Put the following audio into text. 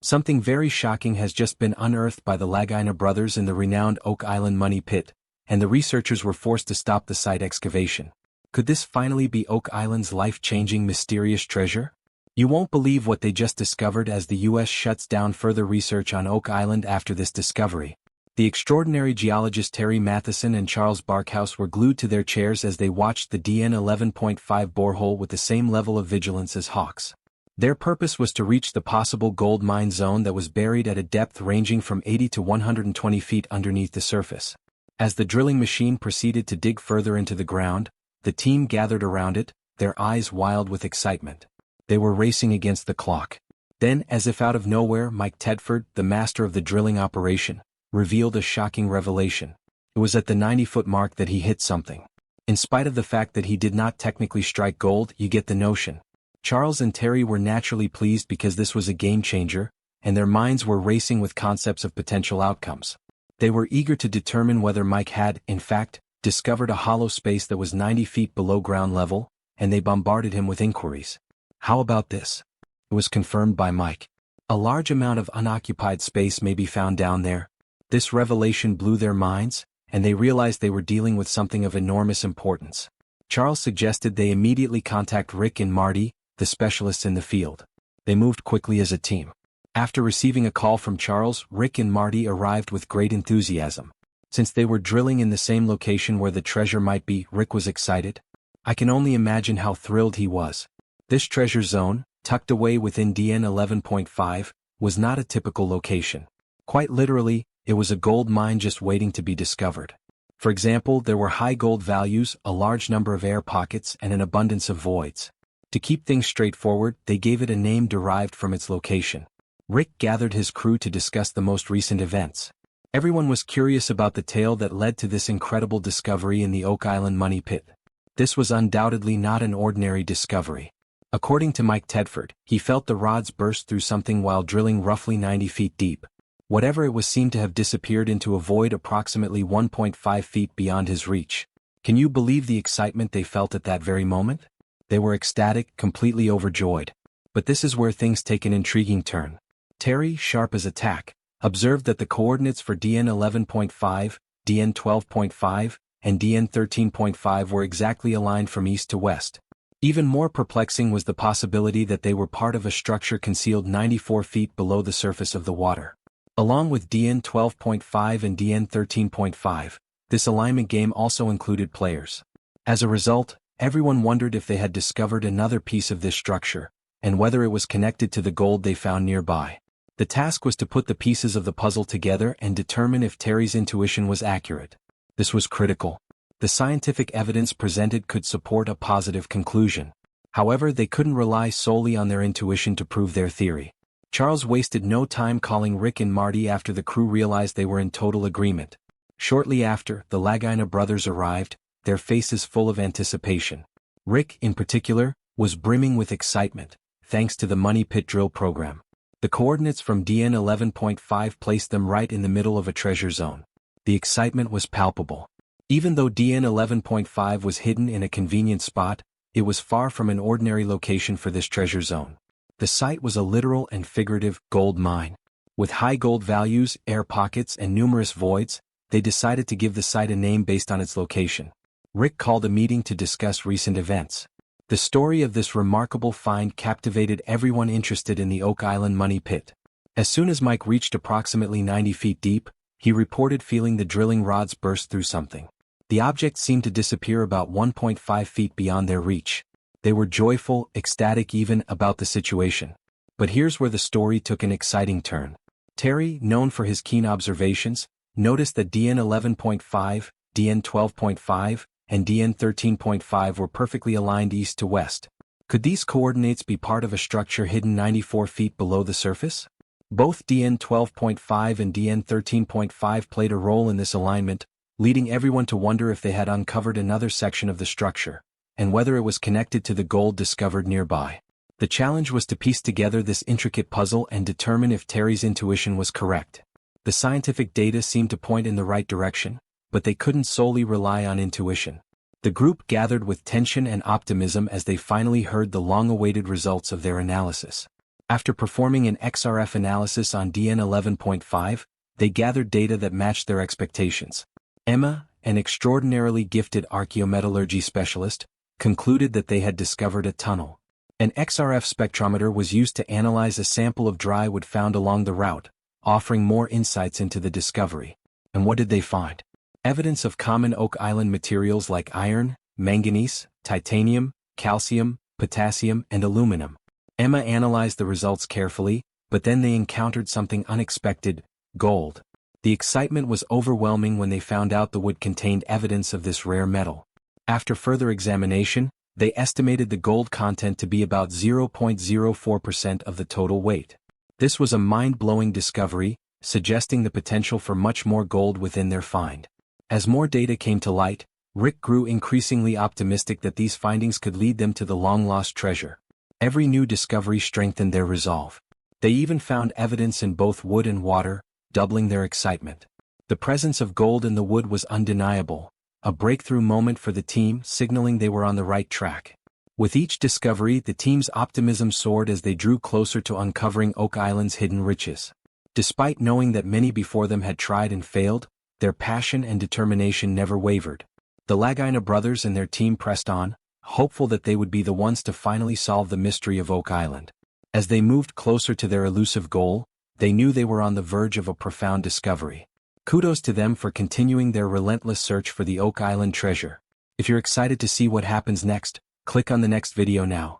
Something very shocking has just been unearthed by the Lagina brothers in the renowned Oak Island money pit, and the researchers were forced to stop the site excavation. Could this finally be Oak Island's life-changing mysterious treasure? You won't believe what they just discovered as the U.S. shuts down further research on Oak Island after this discovery. The extraordinary geologists Terry Matheson and Charles Barkhouse were glued to their chairs as they watched the DN 11.5 borehole with the same level of vigilance as hawks. Their purpose was to reach the possible gold mine zone that was buried at a depth ranging from 80 to 120 feet underneath the surface. As the drilling machine proceeded to dig further into the ground, the team gathered around it, their eyes wild with excitement. They were racing against the clock. Then, as if out of nowhere, Mike Tedford, the master of the drilling operation, revealed a shocking revelation. It was at the 90-foot mark that he hit something. In spite of the fact that he did not technically strike gold, you get the notion. Charles and Terry were naturally pleased because this was a game-changer, and their minds were racing with concepts of potential outcomes. They were eager to determine whether Mike had, in fact, discovered a hollow space that was 90 feet below ground level, and they bombarded him with inquiries. How about this? It was confirmed by Mike. A large amount of unoccupied space may be found down there. This revelation blew their minds, and they realized they were dealing with something of enormous importance. Charles suggested they immediately contact Rick and Marty, the specialists in the field. They moved quickly as a team. After receiving a call from Charles, Rick and Marty arrived with great enthusiasm. Since they were drilling in the same location where the treasure might be, Rick was excited. I can only imagine how thrilled he was. This treasure zone, tucked away within DN 11.5, was not a typical location. Quite literally, it was a gold mine just waiting to be discovered. For example, there were high gold values, a large number of air pockets, and an abundance of voids. To keep things straightforward, they gave it a name derived from its location. Rick gathered his crew to discuss the most recent events. Everyone was curious about the tale that led to this incredible discovery in the Oak Island money pit. This was undoubtedly not an ordinary discovery. According to Mike Tedford, he felt the rods burst through something while drilling roughly 90 feet deep. Whatever it was seemed to have disappeared into a void approximately 1.5 feet beyond his reach. Can you believe the excitement they felt at that very moment? They were ecstatic, completely overjoyed. But this is where things take an intriguing turn. Terry, sharp as a tack, observed that the coordinates for DN 11.5, DN 12.5, and DN 13.5 were exactly aligned from east to west. Even more perplexing was the possibility that they were part of a structure concealed 94 feet below the surface of the water. Along with DN 12.5 and DN 13.5, this alignment game also included players. As a result, everyone wondered if they had discovered another piece of this structure, and whether it was connected to the gold they found nearby. The task was to put the pieces of the puzzle together and determine if Terry's intuition was accurate. This was critical. The scientific evidence presented could support a positive conclusion. However, they couldn't rely solely on their intuition to prove their theory. Charles wasted no time calling Rick and Marty after the crew realized they were in total agreement. Shortly after, the Lagina brothers arrived, their faces full of anticipation. Rick, in particular, was brimming with excitement, thanks to the money pit drill program. The coordinates from DN 11.5 placed them right in the middle of a treasure zone. The excitement was palpable. Even though DN 11.5 was hidden in a convenient spot, it was far from an ordinary location for this treasure zone. The site was a literal and figurative gold mine. With high gold values, air pockets, and numerous voids, they decided to give the site a name based on its location. Rick called a meeting to discuss recent events. The story of this remarkable find captivated everyone interested in the Oak Island money pit. As soon as Mike reached approximately 90 feet deep, he reported feeling the drilling rods burst through something. The object seemed to disappear about 1.5 feet beyond their reach. They were joyful, ecstatic even, about the situation. But here's where the story took an exciting turn. Terry, known for his keen observations, noticed that DN 11.5, DN 12.5, and DN 13.5 were perfectly aligned east to west. Could these coordinates be part of a structure hidden 94 feet below the surface? Both DN 12.5 and DN 13.5 played a role in this alignment, leading everyone to wonder if they had uncovered another section of the structure, and whether it was connected to the gold discovered nearby. The challenge was to piece together this intricate puzzle and determine if Terry's intuition was correct. The scientific data seemed to point in the right direction, but they couldn't solely rely on intuition. The group gathered with tension and optimism as they finally heard the long-awaited results of their analysis. After performing an XRF analysis on DN11.5, they gathered data that matched their expectations. Emma, an extraordinarily gifted archaeometallurgy specialist, concluded that they had discovered a tunnel. An XRF spectrometer was used to analyze a sample of dry wood found along the route, offering more insights into the discovery. And what did they find? Evidence of common Oak Island materials like iron, manganese, titanium, calcium, potassium, and aluminum. Emma analyzed the results carefully, but then they encountered something unexpected: gold. The excitement was overwhelming when they found out the wood contained evidence of this rare metal. After further examination, they estimated the gold content to be about 0.04% of the total weight. This was a mind-blowing discovery, suggesting the potential for much more gold within their find. As more data came to light, Rick grew increasingly optimistic that these findings could lead them to the long-lost treasure. Every new discovery strengthened their resolve. They even found evidence in both wood and water, doubling their excitement. The presence of gold in the wood was undeniable, a breakthrough moment for the team, signaling they were on the right track. With each discovery, the team's optimism soared as they drew closer to uncovering Oak Island's hidden riches. Despite knowing that many before them had tried and failed, their passion and determination never wavered. The Lagina brothers and their team pressed on, hopeful that they would be the ones to finally solve the mystery of Oak Island. As they moved closer to their elusive goal, they knew they were on the verge of a profound discovery. Kudos to them for continuing their relentless search for the Oak Island treasure. If you're excited to see what happens next, click on the next video now.